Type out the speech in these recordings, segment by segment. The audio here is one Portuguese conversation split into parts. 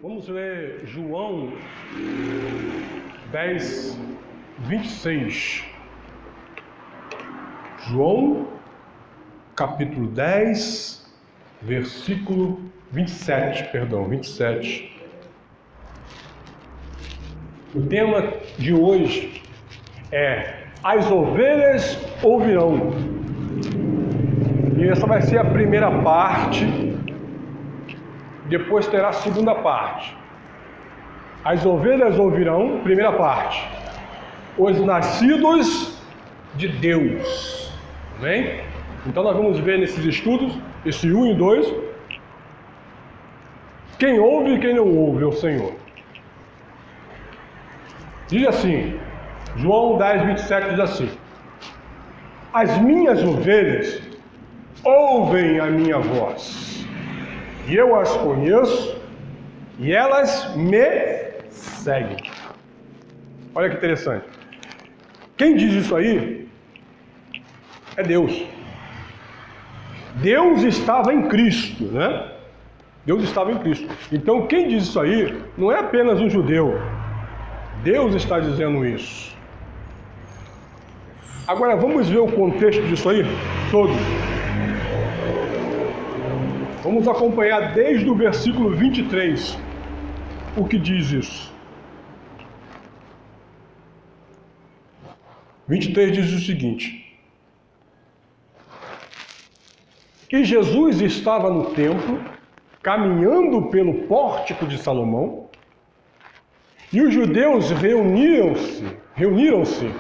Vamos ler João 10, 26. João, capítulo 10, versículo 27. O tema de hoje é As ovelhas ouvirão. E essa vai ser a primeira parte, depois terá a segunda parte. As ovelhas ouvirão, primeira parte, os nascidos de Deus. Amém? Então nós vamos ver nesses estudos, esse 1 e 2, quem ouve e quem não ouve é o Senhor. Diz assim, João 10, 27 diz assim: As minhas ovelhas ouvem a minha voz, e eu as conheço, e elas me seguem. Olha que interessante. Quem diz isso aí é Deus. Deus estava em Cristo, né? Deus estava em Cristo. Então quem diz isso aí não é apenas um judeu. Deus está dizendo isso. Agora vamos ver o contexto disso aí todo. Vamos acompanhar desde o versículo 23 o que diz isso. 23 diz o seguinte: que Jesus estava no templo, caminhando pelo pórtico de Salomão, e os judeus reuniram-se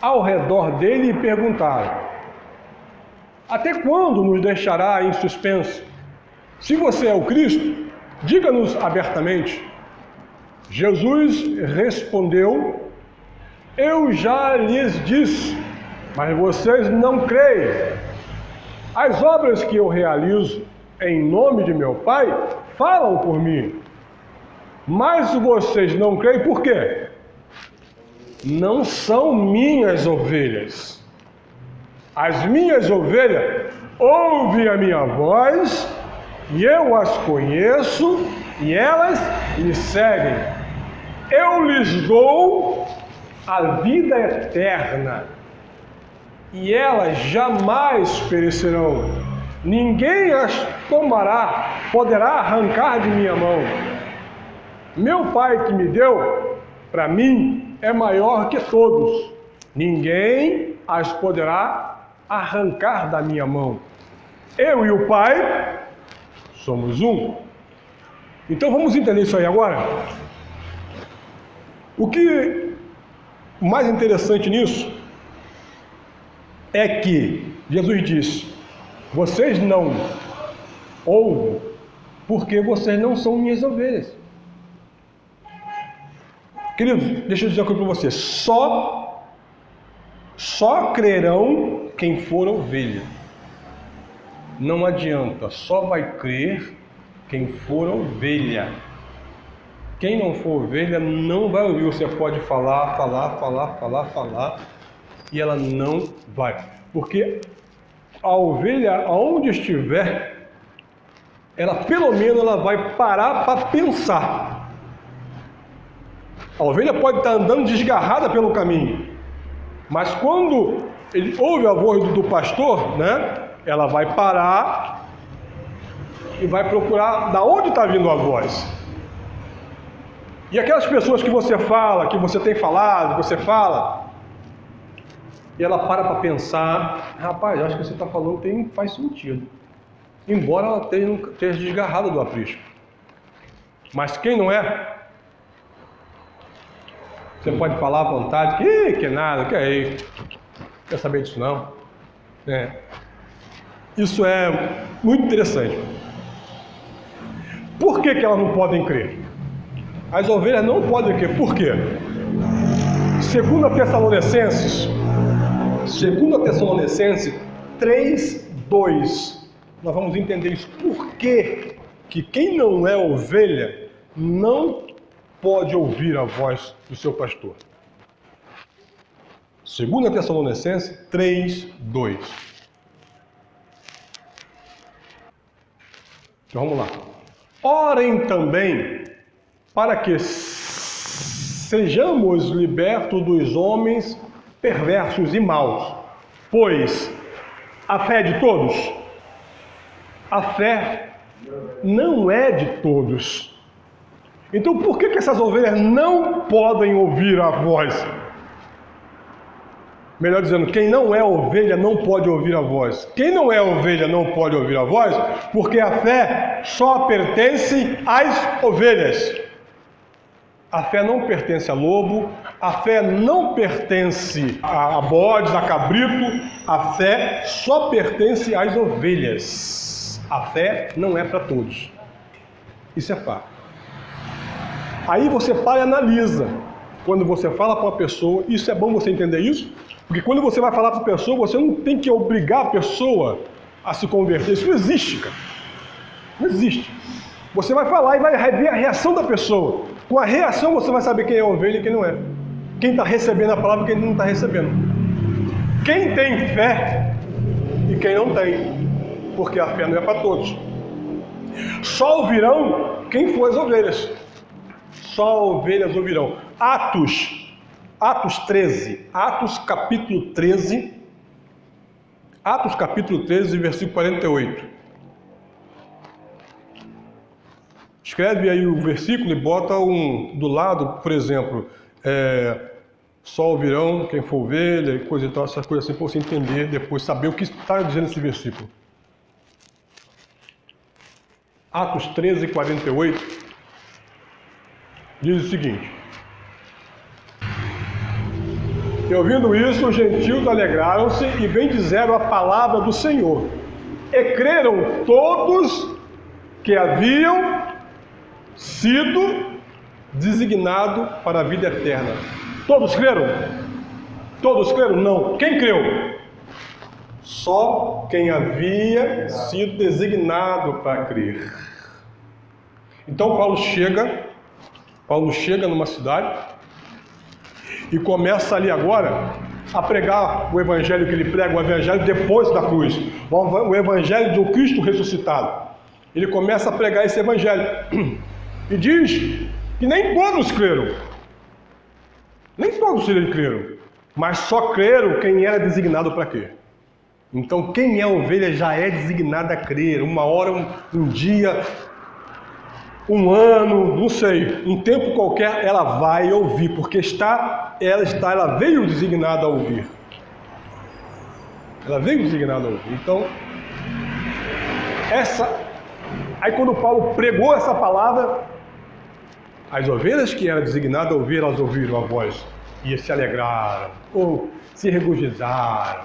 ao redor dele e perguntaram: Até quando nos deixará em suspenso? Se você é o Cristo, diga-nos abertamente. Jesus respondeu: Eu já lhes disse, mas vocês não creem. As obras que eu realizo em nome de meu Pai falam por mim. Mas vocês não creem, por quê? Não são minhas ovelhas. As minhas ovelhas ouvem a minha voz, e eu as conheço, e elas me seguem. Eu lhes dou a vida eterna, e elas jamais perecerão. Ninguém as poderá arrancar de minha mão. Meu Pai que me deu, para mim, é maior que todos. Ninguém as poderá arrancar da minha mão. Eu e o Pai somos um. Então vamos entender isso aí agora? O que mais interessante nisso é que Jesus disse: vocês não ouvem porque vocês não são minhas ovelhas. Queridos, deixa eu dizer uma coisa para você: só crerão quem for ovelha. Não adianta, só vai crer quem for ovelha. Quem não for ovelha não vai ouvir. Você pode falar, e ela não vai. Porque a ovelha, aonde estiver, ela pelo menos ela vai parar para pensar. A ovelha pode estar andando desgarrada pelo caminho, mas quando ele ouve a voz do pastor, né? Ela vai parar e vai procurar da onde está vindo a voz. E aquelas pessoas que você fala, que você tem falado, que você fala, e ela para pensar: rapaz, acho que você está falando faz sentido. Embora ela esteja desgarrada do aprisco. Mas quem não é? Você pode falar à vontade, que nada, que é isso. Não quer saber disso não. Isso é muito interessante. Por que elas não podem crer? As ovelhas não podem crer. Por quê? 2 Tessalonicenses 3:2. Nós vamos entender isso. Por que quem não é ovelha não pode ouvir a voz do seu pastor? 2 Tessalonicenses 3:2. Então vamos lá. Orem também para que sejamos libertos dos homens perversos e maus. Pois a fé é de todos? A fé não é de todos. Então por que essas ovelhas não podem ouvir a voz? Melhor dizendo, quem não é ovelha não pode ouvir a voz. Quem não é ovelha não pode ouvir a voz, porque a fé só pertence às ovelhas. A fé não pertence a lobo, a fé não pertence a bodes, a cabrito, a fé só pertence às ovelhas. A fé não é para todos. Isso é fato. Aí você para e analisa. Quando você fala para uma pessoa, isso é bom você entender isso, porque quando você vai falar para a pessoa, você não tem que obrigar a pessoa a se converter. Isso não existe, cara. Não existe. Você vai falar e vai ver a reação da pessoa. Com a reação você vai saber quem é ovelha e quem não é. Quem está recebendo a palavra e quem não está recebendo. Quem tem fé e quem não tem. Porque a fé não é para todos. Só ouvirão quem for as ovelhas. Só ovelhas ouvirão. Atos 13. Atos capítulo 13. Atos capítulo 13, versículo 48. Escreve aí o versículo e bota do lado, por exemplo, só ouvirão quem for ovelha e coisa e tal, essas coisas assim, para você entender depois, saber o que está dizendo esse versículo. Atos 13, 48, diz o seguinte: e ouvindo isso, os gentios alegraram-se e bendizeram a palavra do Senhor. E creram todos que haviam sido designado para a vida eterna. Todos creram? Todos creram? Não. Quem creu? Só quem havia sido designado para crer. Então Paulo chega numa cidade e começa ali agora a pregar o evangelho que ele prega, o evangelho depois da cruz, o evangelho do Cristo ressuscitado. Ele começa a pregar esse evangelho e diz que nem todos creram. Nem todos eles creram, mas só creram quem era designado para crer. Então quem é ovelha já é designado a crer. Uma hora, um dia, um ano, não sei, um tempo qualquer, ela vai ouvir, porque ela veio designada a ouvir. Ela veio designada a ouvir. Então, aí quando Paulo pregou essa palavra, as ovelhas que eram designadas a ouvir, elas ouviram a voz e se alegraram, ou se regozijaram.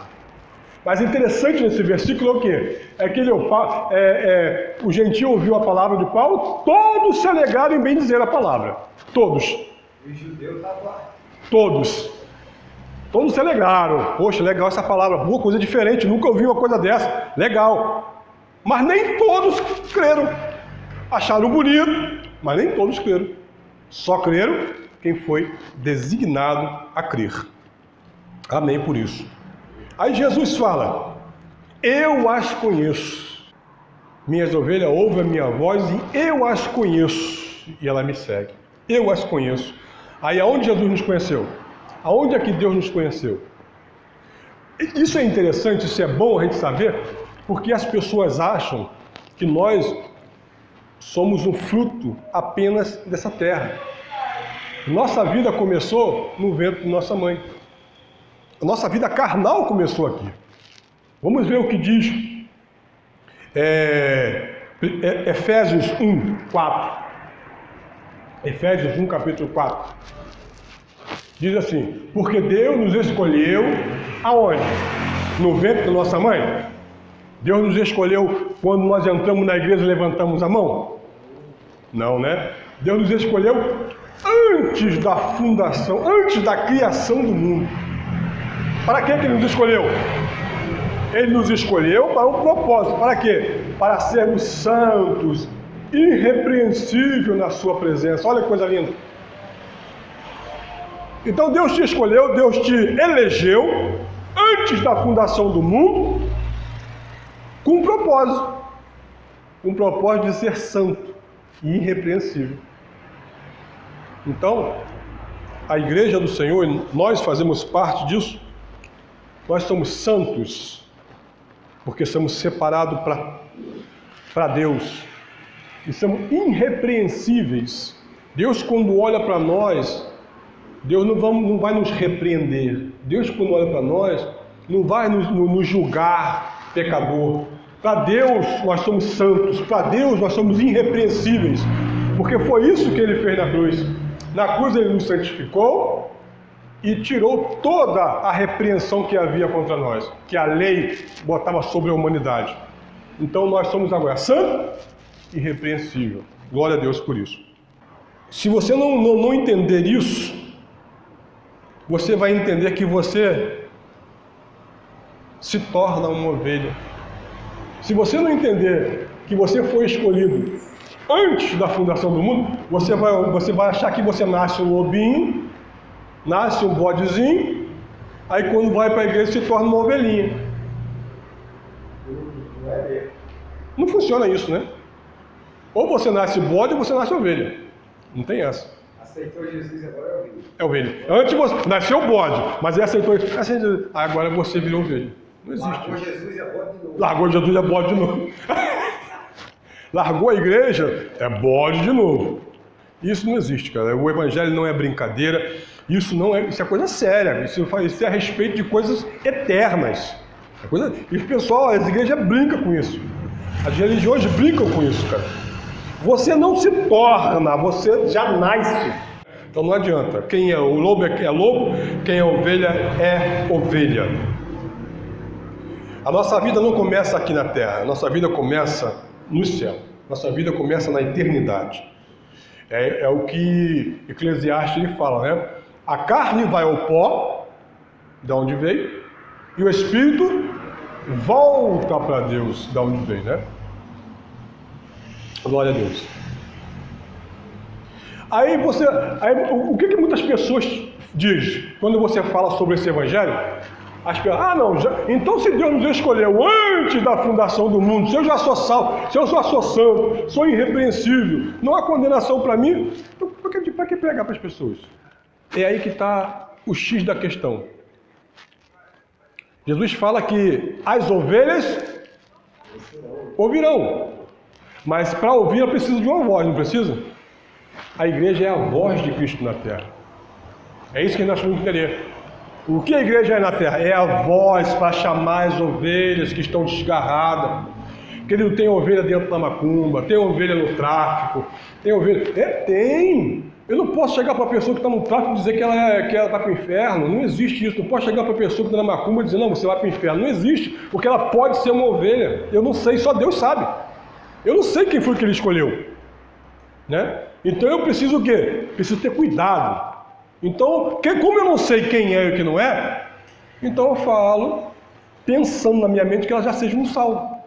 Mas interessante nesse versículo é o quê? É que o gentio ouviu a palavra de Paulo, todos se alegraram em bem dizer a palavra. Todos. E o judeu estava lá. Todos. Todos se alegraram. Poxa, legal essa palavra, boa, coisa diferente, nunca ouvi uma coisa dessa. Legal. Mas nem todos creram. Acharam bonito, mas nem todos creram. Só creram quem foi designado a crer. Amém por isso. Aí Jesus fala: eu as conheço. Minhas ovelhas ouvem a minha voz e eu as conheço. E ela me segue. Eu as conheço. Aí aonde Jesus nos conheceu? Aonde é que Deus nos conheceu? Isso é interessante, isso é bom a gente saber, porque as pessoas acham que nós somos um fruto apenas dessa terra. Nossa vida começou no ventre de nossa mãe. A nossa vida carnal começou aqui. Vamos ver o que diz Efésios 1, 4. Efésios 1, capítulo 4. Diz assim: porque Deus nos escolheu aonde? No ventre da nossa mãe? Deus nos escolheu quando nós entramos na igreja e levantamos a mão? Não, né? Deus nos escolheu antes da fundação, antes da criação do mundo. Para que Ele nos escolheu? Ele nos escolheu para um propósito. Para quê? Para sermos santos, irrepreensíveis na sua presença. Olha que coisa linda. Então Deus te escolheu, Deus te elegeu antes da fundação do mundo com um propósito. Um propósito de ser santo e irrepreensível. Então, a igreja do Senhor, nós fazemos parte disso, nós somos santos, porque somos separados para Deus, e somos irrepreensíveis. Deus, quando olha para nós, Deus não vai nos repreender. Deus, quando olha para nós, não vai nos julgar pecador. Para Deus, nós somos santos. Para Deus, nós somos irrepreensíveis. Porque foi isso que Ele fez na cruz. Na cruz, Ele nos santificou e tirou toda a repreensão que havia contra nós, que a lei botava sobre a humanidade. Então, nós somos agora santos e irrepreensíveis. Glória a Deus por isso. Se você não entender isso, você vai entender que você se torna uma ovelha. Se você não entender que você foi escolhido antes da fundação do mundo, você vai achar que você nasce um lobinho, nasce um bodezinho, aí quando vai para a igreja se torna uma ovelhinha. Não funciona isso, né? Ou você nasce bode ou você nasce ovelha. Não tem essa. Aceitou Jesus, agora é ovelha. É ovelha. Antes você nasceu bode, mas aí aceitou. Agora você virou ovelha. Não existe. Largou Jesus é bode de novo. Largou Jesus é bode de novo. Largou a igreja, é bode de novo. Isso não existe, cara. O evangelho não é brincadeira. Isso é coisa séria. Isso é a respeito de coisas eternas. E o pessoal, as igrejas brincam com isso. As religiões brincam com isso, cara. Você não se torna, você já nasce. Então não adianta. Quem é o lobo é lobo, quem é ovelha é ovelha. A nossa vida não começa aqui na terra, a nossa vida começa no céu. Nossa vida começa na eternidade. É o que Eclesiastes ele fala, né? A carne vai ao pó, de onde veio, e o espírito volta para Deus, de onde veio, né? Glória a Deus. Aí o que muitas pessoas dizem quando você fala sobre esse evangelho? As pessoas, então se Deus nos escolheu antes da fundação do mundo, se eu já sou salvo, se eu já sou santo, sou irrepreensível, não há condenação para mim, então para que pregar para as pessoas? É aí que está o X da questão. Jesus fala que as ovelhas ouvirão, mas para ouvir eu preciso de uma voz, não precisa? A igreja é a voz de Cristo na terra. É isso que nós temos que entender. O que a igreja é na terra? É a voz para chamar as ovelhas que estão desgarradas. Querido, tem ovelha dentro da macumba, tem ovelha no tráfico, tem ovelha... tem! Eu não posso chegar para a pessoa que está no tráfico e dizer que ela vai para o inferno. Não existe isso. Não posso chegar para a pessoa que está na macumba e dizer, não, você vai para o inferno. Não existe, porque ela pode ser uma ovelha. Eu não sei, só Deus sabe. Eu não sei quem foi que ele escolheu. Né? Então eu preciso o quê? Preciso ter cuidado. Então, como eu não sei quem é e o que não é, então eu falo, pensando na minha mente que ela já seja um salvo.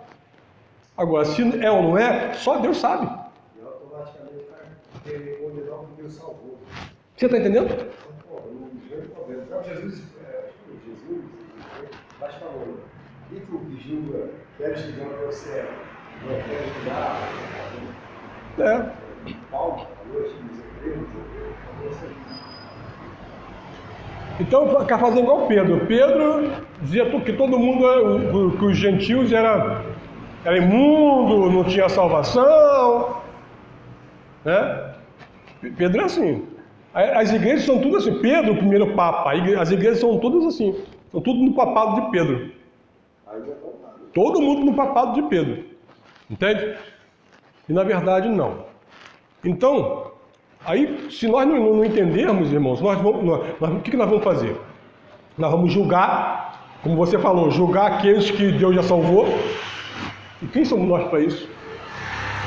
Agora, se é ou não é, só Deus sabe. E automaticamente vai condenar porque Deus salvou. Você está entendendo? O próprio Jesus mas falou, e tu que julga, queres que não para o céu, não queres julgar? Paulo falou, então, quer fazer igual Pedro. Pedro dizia que todo mundo, que os gentios era imundo, não tinha salvação. Né? Pedro é assim. As igrejas são tudo assim. Pedro, o primeiro papa, as igrejas são todas assim. São tudo no papado de Pedro. Todo mundo no papado de Pedro. Entende? E na verdade não. Então, aí, se nós não entendermos, irmãos, o que nós vamos fazer? Nós vamos julgar, como você falou, julgar aqueles que Deus já salvou. E quem somos nós para isso?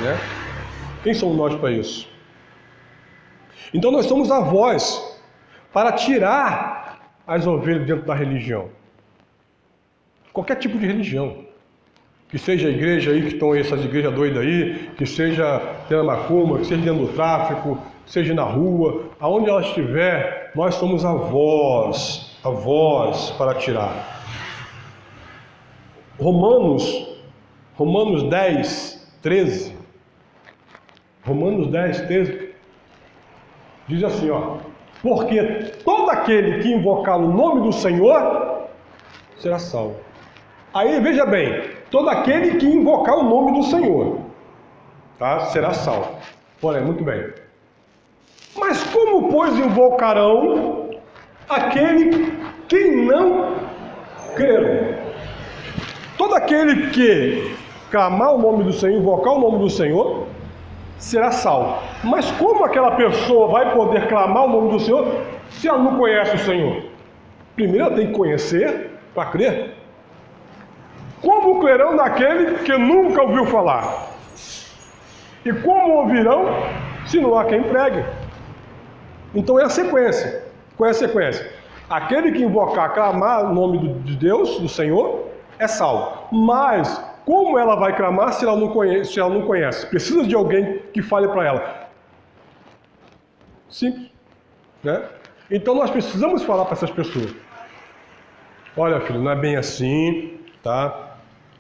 Né? Quem somos nós para isso? Então nós somos a voz para tirar as ovelhas dentro da religião. Qualquer tipo de religião. Que seja a igreja aí, que estão essas igrejas doidas aí, que seja dentro da macumba, que seja dentro do tráfico, seja na rua, aonde ela estiver, nós somos a voz para tirar. Romanos 10, 13. Romanos 10, 13. Diz assim, ó: porque todo aquele que invocar o nome do Senhor será salvo. Aí, veja bem, todo aquele que invocar o nome do Senhor, tá, será salvo. Porém, muito bem. Mas como, pois, invocarão aquele que não creram? Todo aquele que clamar o nome do Senhor, invocar o nome do Senhor, será salvo. Mas como aquela pessoa vai poder clamar o nome do Senhor se ela não conhece o Senhor? Primeiro ela tem que conhecer para crer. Como crerão naquele que nunca ouviu falar? E como ouvirão se não há quem pregue? Então é a sequência. Qual é a sequência? Aquele que invocar, clamar o nome de Deus, do Senhor, é salvo. Mas como ela vai clamar se ela não conhece? Precisa de alguém que fale para ela. Simples, né? Então nós precisamos falar para essas pessoas: olha, filho, não é bem assim, tá?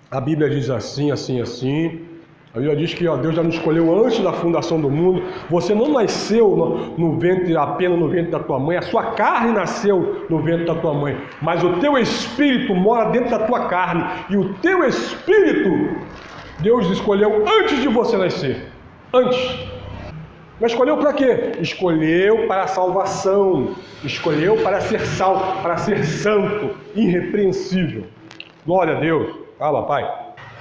A Bíblia diz assim, assim, assim. A Bíblia diz que Deus já nos escolheu antes da fundação do mundo. Você não nasceu no ventre, apenas no ventre da tua mãe. A sua carne nasceu no ventre da tua mãe. Mas o teu espírito mora dentro da tua carne. E o teu espírito, Deus escolheu antes de você nascer. Antes. Mas escolheu para quê? Escolheu para a salvação. Escolheu para ser salvo, para ser santo, irrepreensível. Glória a Deus. Fala, Pai.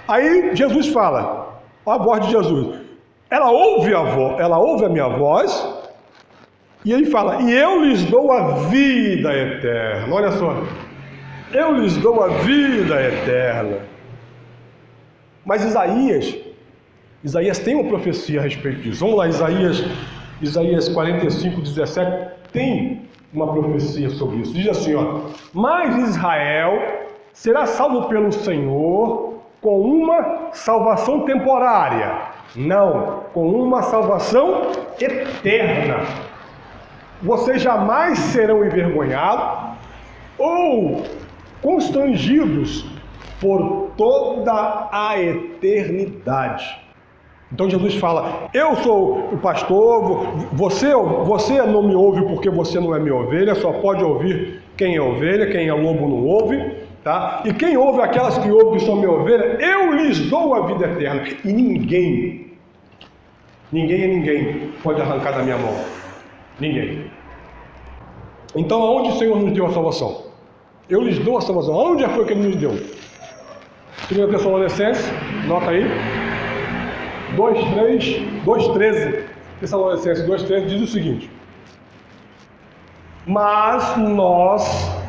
Aí Jesus fala. A voz de Jesus. Ela ouve a minha voz, e ele fala: e eu lhes dou a vida eterna. Olha só. Eu lhes dou a vida eterna. Mas Isaías tem uma profecia a respeito disso. Vamos lá, Isaías 45, 17, tem uma profecia sobre isso. Diz assim, ó: mas Israel será salvo pelo Senhor com uma salvação temporária, não, com uma salvação eterna. Vocês jamais serão envergonhados ou constrangidos por toda a eternidade. Então Jesus fala: eu sou o pastor, você não me ouve porque você não é minha ovelha, só pode ouvir quem é ovelha, quem é lobo não ouve. Tá? E quem ouve, aquelas que ouvem que são minha ovelha, eu lhes dou a vida eterna. E ninguém pode arrancar da minha mão. Ninguém. Então aonde o Senhor nos deu a salvação? Eu lhes dou a salvação. Aonde foi que Ele nos deu? 2 Tessalonicenses, nota aí, 2:13. Tessalonicenses 2:13 diz o seguinte: mas nós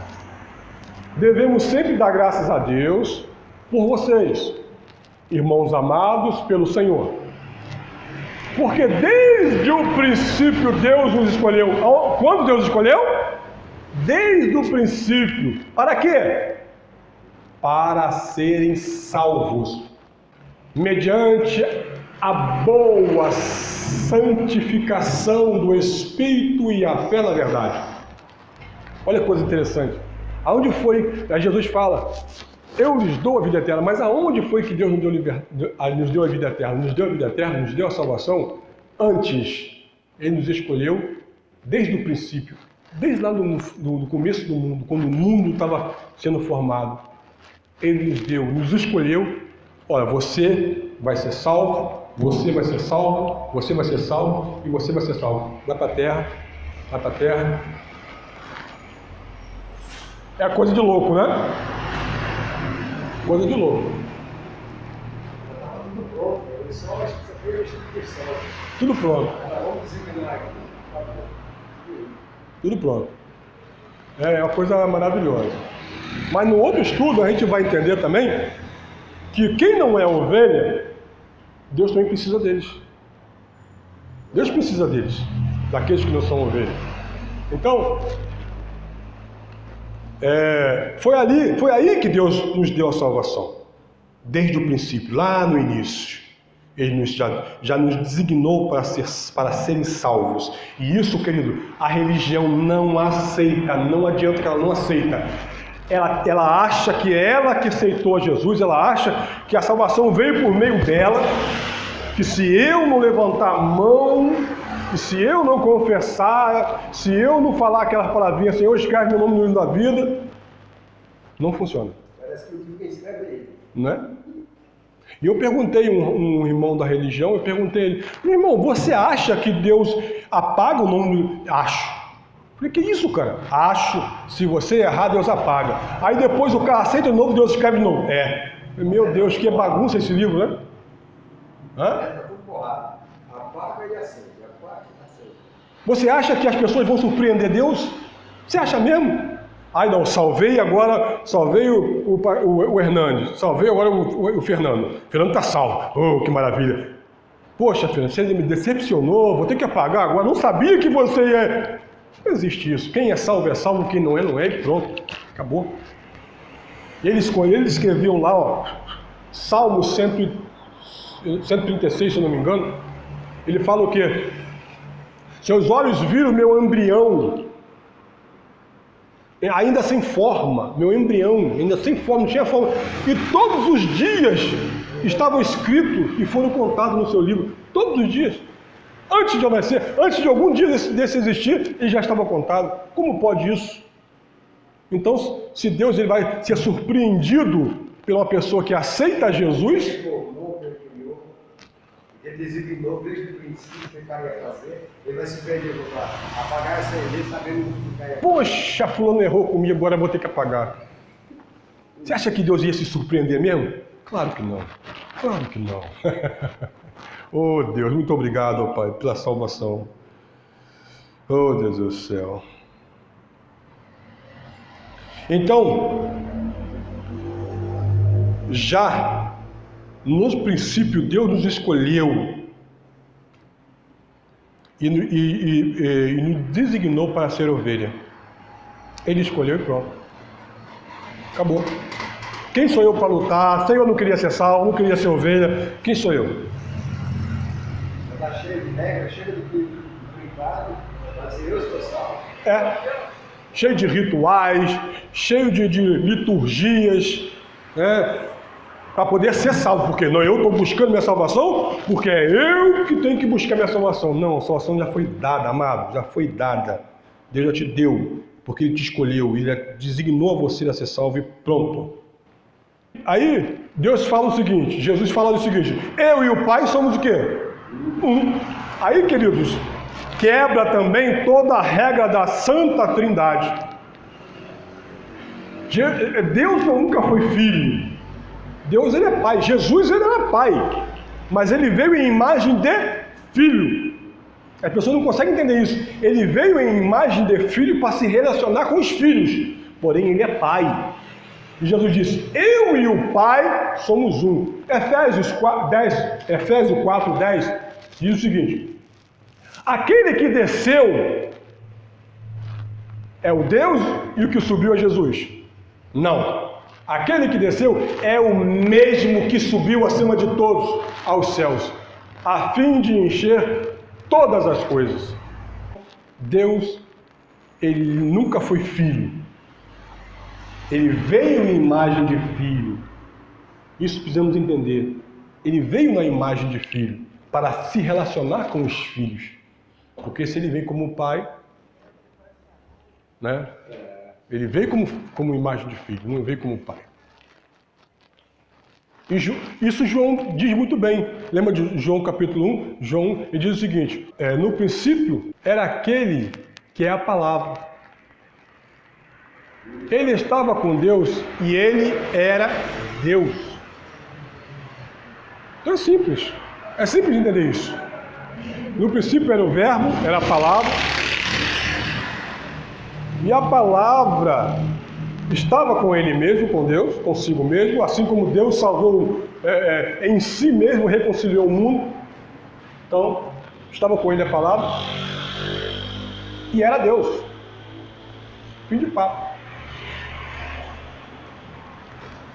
devemos sempre dar graças a Deus por vocês, irmãos amados pelo Senhor. Porque desde o princípio Deus nos escolheu. Quando Deus escolheu? Desde o princípio. Para quê? Para serem salvos, mediante a boa santificação do Espírito e a fé na verdade. Olha que coisa interessante. Aonde foi? Aí Jesus fala: eu lhes dou a vida eterna. Mas aonde foi que Deus nos deu a vida eterna? Nos deu a vida eterna, nos deu a salvação antes. Ele nos escolheu desde o princípio, desde lá no começo do mundo, quando o mundo estava sendo formado. Ele nos deu, nos escolheu. Olha, você vai ser salvo, você vai ser salvo, você vai ser salvo e você vai ser salvo. Vai para a terra, vai para a terra. É coisa de louco, né? Coisa de louco. Tudo pronto. Tudo pronto. É uma coisa maravilhosa. Mas no outro estudo a gente vai entender também que quem não é ovelha, Deus também precisa deles. Deus precisa deles, daqueles que não são ovelhas. Então, foi aí que Deus nos deu a salvação, desde o princípio, lá no início. Ele já nos designou para serem salvos. E isso, querido, a religião não aceita, não adianta que ela não aceita. Ela acha que ela que aceitou Jesus, ela acha que a salvação veio por meio dela, que se eu não levantar a mão, E se eu não confessar, se eu não falar aquelas palavrinhas, Senhor, escreve meu nome no livro da vida, não funciona. Parece que o que escreve é ele. Não é? E eu perguntei um irmão da religião, eu perguntei a ele, meu irmão, você acha que Deus apaga o nome do... Acho. Falei, que isso, cara? Acho. Se você errar, Deus apaga. Aí depois o cara aceita de novo, Deus escreve de novo. Meu Deus, que bagunça esse livro, né? Hã? Apaga e acende. Apaga e acende. Você acha que as pessoas vão surpreender Deus? Você acha mesmo? Ai não, salvei o Hernandes, salvei agora o Fernando. O Fernando está salvo. Oh, que maravilha. Poxa, Fernando, você me decepcionou, vou ter que apagar agora. Não sabia que você ia... Não existe isso. Quem é salvo, quem não é, e pronto. Acabou. E eles escreviam lá, ó, Salmo 136, se eu não me engano. Ele fala o quê? Seus olhos viram meu embrião, ainda sem forma, meu embrião, ainda sem forma, não tinha forma. E todos os dias estavam escritos e foram contados no seu livro. Todos os dias. Antes de eu nascer, antes de algum dia desse existir, ele já estava contado. Como pode isso? Então, se Deus ele vai ser surpreendido pela pessoa que aceita Jesus... Ele designou desde o princípio que o cara ia fazer, ele vai se perder para apagar essa lei, sabendo o que o cara ia fazer. Poxa, fulano errou comigo, agora eu vou ter que apagar. Você acha que Deus ia se surpreender mesmo? Claro que não. Claro que não. Oh Deus, muito obrigado, ó Pai, pela salvação. Oh Deus do céu. Então, já no princípio Deus nos escolheu e nos designou para ser ovelha. Ele escolheu e pronto. Acabou. Quem sou eu para lutar? Senhor, eu não queria ser salvo, não queria ser ovelha. Quem sou eu? Está cheio de regras, cheio de privado, mas eu estou salvo. Cheio de rituais, cheio de liturgias, para poder ser salvo. Porque não, eu estou buscando minha salvação, porque é eu que tenho que buscar minha salvação. Não, a salvação já foi dada, amado, já foi dada. Deus já te deu, porque Ele te escolheu, Ele designou a você a ser salvo e pronto. Aí, Deus fala o seguinte, Jesus fala o seguinte, eu e o Pai somos o quê? Um. Aí, queridos, quebra também toda a regra da Santa Trindade. Deus nunca foi filho. Deus, ele é pai. Jesus, ele era pai. Mas ele veio em imagem de filho. As pessoas não conseguem entender isso. Ele veio em imagem de filho para se relacionar com os filhos. Porém, ele é pai. E Jesus disse, eu e o Pai somos um. Efésios 4:10 diz o seguinte, aquele que desceu é o Deus e o que subiu é Jesus? Não. Aquele que desceu é o mesmo que subiu acima de todos aos céus, a fim de encher todas as coisas. Deus, ele nunca foi filho. Ele veio em imagem de filho. Isso precisamos entender. Ele veio na imagem de filho para se relacionar com os filhos. Porque se ele veio como pai, né? Ele veio como imagem de filho, não veio como pai. E isso João diz muito bem. Lembra de João capítulo 1? João, ele diz o seguinte, no princípio era aquele que é a palavra. Ele estava com Deus e ele era Deus. Então é simples de entender isso. No princípio era o verbo, era a palavra, e a palavra estava com ele mesmo, com Deus, consigo mesmo, assim como Deus salvou em si mesmo, reconciliou o mundo. Então, estava com ele a palavra, e era Deus. Fim de papo.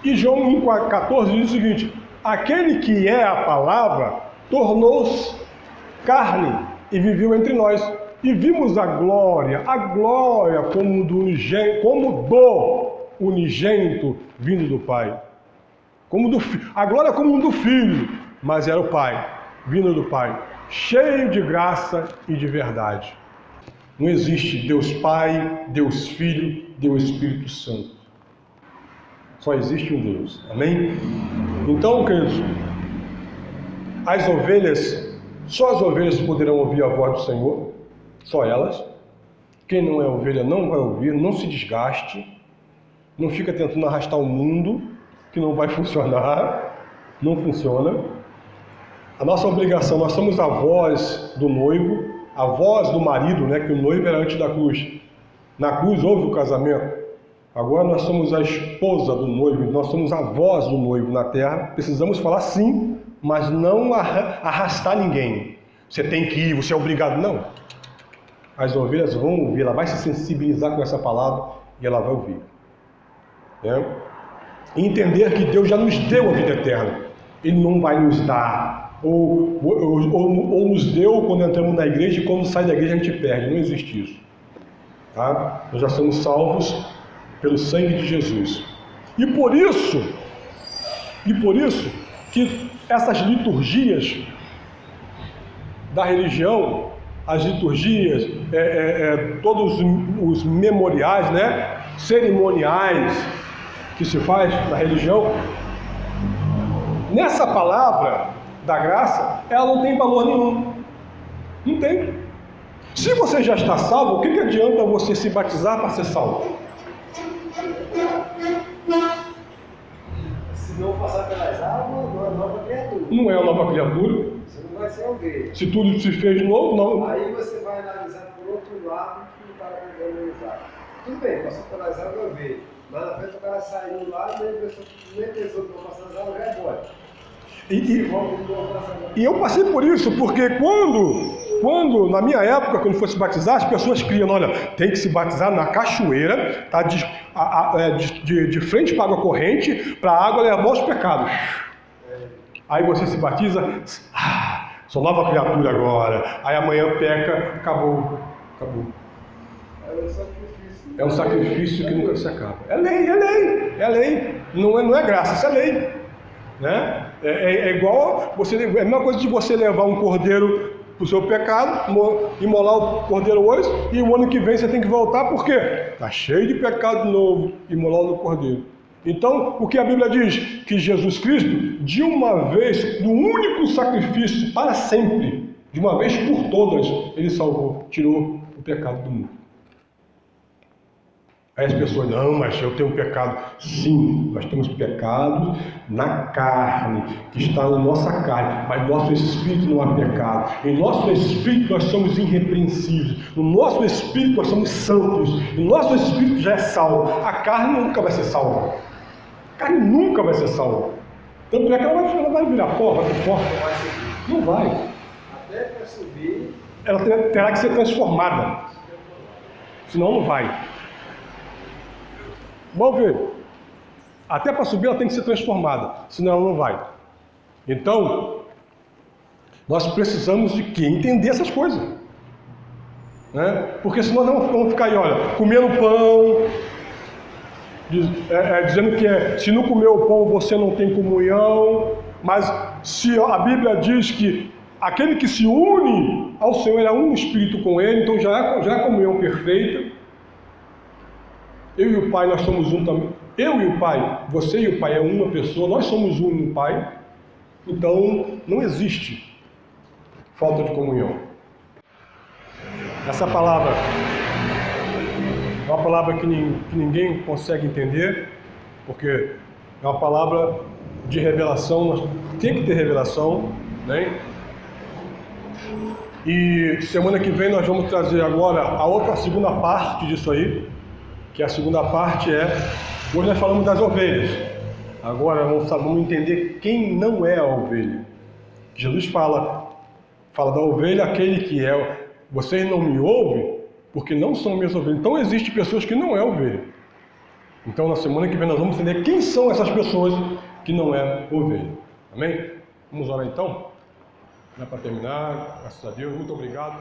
E João 1,14 diz o seguinte, aquele que é a palavra tornou-se carne e viveu entre nós. E vimos a glória como do unigênito vindo do Pai. A glória como do Filho, mas era o Pai, vindo do Pai, cheio de graça e de verdade. Não existe Deus Pai, Deus Filho, Deus Espírito Santo. Só existe um Deus. Amém? Então, queridos, as ovelhas, só as ovelhas poderão ouvir a voz do Senhor, só elas. Quem não é ovelha não vai ouvir, não se desgaste, não fica tentando arrastar o mundo, que não vai funcionar, não funciona. A nossa obrigação, nós somos a voz do noivo, a voz do marido, né, que o noivo era antes da cruz. Na cruz houve o casamento. Agora nós somos a esposa do noivo, nós somos a voz do noivo na terra. Precisamos falar sim, mas não arrastar ninguém. Você tem que ir, você é obrigado. Não. As ovelhas vão ouvir, ela vai se sensibilizar com essa palavra e ela vai ouvir. E entender que Deus já nos deu a vida eterna. Ele não vai nos dar, ou nos deu quando entramos na igreja e quando sai da igreja a gente perde. Não existe isso. Tá? Nós já somos salvos pelo sangue de Jesus. E por isso que essas liturgias da religião, as liturgias, todos os memoriais, né, cerimoniais que se faz na religião, nessa palavra da graça, ela não tem valor nenhum. Não tem. Se você já está salvo, o que adianta você se batizar para ser salvo? Se não passar pelas águas, não é nova criatura. Não é uma nova criatura. Você não vai ser ovelha. Se tudo se fez de novo, não. Aí você vai analisar por outro lado que o cara vai analisar. Tudo bem, passou pelas águas, eu vejo. Mas na frente o cara saiu lá, nem pensou que não passar as águas, já embora. E eu passei por isso, porque quando na minha época, quando fosse batizar, as pessoas criam, olha, tem que se batizar na cachoeira, tá, de frente para a água corrente, para a água levar os pecados. Aí você se batiza, sou nova criatura agora, aí amanhã peca, acabou. É um sacrifício que nunca se acaba. É lei. Não é graça, isso é lei. Né? É igual, é a mesma coisa de você levar um cordeiro para o seu pecado, imolar o cordeiro hoje, e o ano que vem você tem que voltar, por quê? Está cheio de pecado novo, imolar no cordeiro. Então, o que a Bíblia diz? Que Jesus Cristo, de uma vez, no único sacrifício, para sempre, de uma vez por todas, Ele salvou, tirou o pecado do mundo. Aí as pessoas, não, mas eu tenho pecado. Sim, nós temos pecado na carne, que está na nossa carne, mas nosso espírito não há pecado. Em nosso espírito nós somos irrepreensíveis, no nosso espírito nós somos santos, no nosso espírito já é salvo. A carne nunca vai ser salva. A carne nunca vai ser salva. Tanto é que ela vai virar pó, vai ter pó. Não vai. Até para subir, ela terá que ser transformada. Senão não vai. Vamos ver. Até para subir ela tem que ser transformada, senão ela não vai. Então, nós precisamos de quê? Entender essas coisas. Né? Porque senão nós vamos ficar aí, olha, comendo pão, dizendo que se não comer o pão você não tem comunhão, mas se a Bíblia diz que aquele que se une ao Senhor é um espírito com Ele, então já é a comunhão perfeita. Eu e o Pai, nós somos um também. Eu e o Pai, você e o Pai é uma pessoa, nós somos um no Pai. Então, não existe falta de comunhão. Essa palavra é uma palavra que ninguém consegue entender, porque é uma palavra de revelação, nós tem que ter revelação, né? E semana que vem nós vamos trazer agora a segunda parte disso aí, que a segunda parte hoje nós falamos das ovelhas, agora vamos entender quem não é a ovelha. Jesus fala da ovelha aquele que é, vocês não me ouvem porque não são minhas ovelhas. Então existem pessoas que não é ovelha. Então na semana que vem nós vamos entender quem são essas pessoas que não é ovelha. Amém? Vamos orar então? Já para terminar, graças a Deus, muito obrigado.